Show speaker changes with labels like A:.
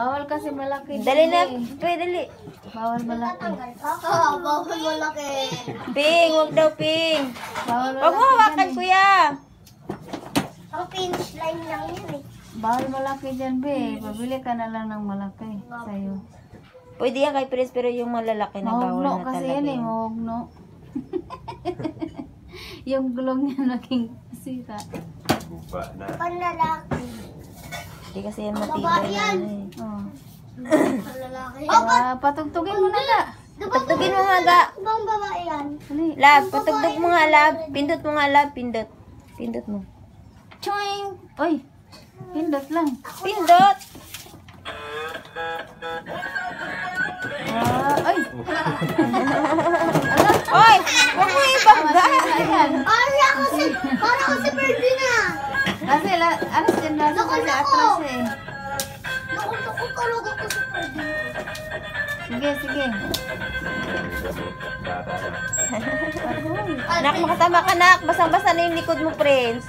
A: Bawal kasi malaki.
B: Dali na, dali.
A: Bawal malaki.
C: Bawal malaki.
B: Ping, wag daw, Ping.
A: Bawal
B: Wag mo hawakan, kuya.
C: Ang finish line lang yun eh.
A: Bawal malaki dyan, be. Pabili ka na lang ng malaki sa'yo.
B: Pwede yan kay Pres, pero yung malalaki na bawal
A: Mahugno
B: na
A: kasi
B: talaga.
A: yan eh, mahugno. Yung gulong niya naging sira.
D: Guba na.
C: Panlalaki.
B: Hindi kasi yan matibay na ano eh.
A: Oh.
C: Panlalaki.
A: Patugtugin mo na nga.
B: Patugtugin mo nga, ga.
C: Ibang babae yan.
A: Dali.
B: Lab, patugtog mo nga, Lab. Pindot mo nga, Lab. Pindot. Pindot mo.
A: Choing! Oy! Pindot lang.
B: Pindot!
A: Ay!
B: Oy! Huwag mo ibangga!
A: Ayan.
C: Para ako si Ferdina.
A: Kasi, ano dyan na sa kasi atras eh.
C: Nakutok talaga ko si Ferdina.
A: Sige, sige.
D: Bata na.
B: Anak, makatama ka, nak. Basang-basa na yung likod mo, Prince.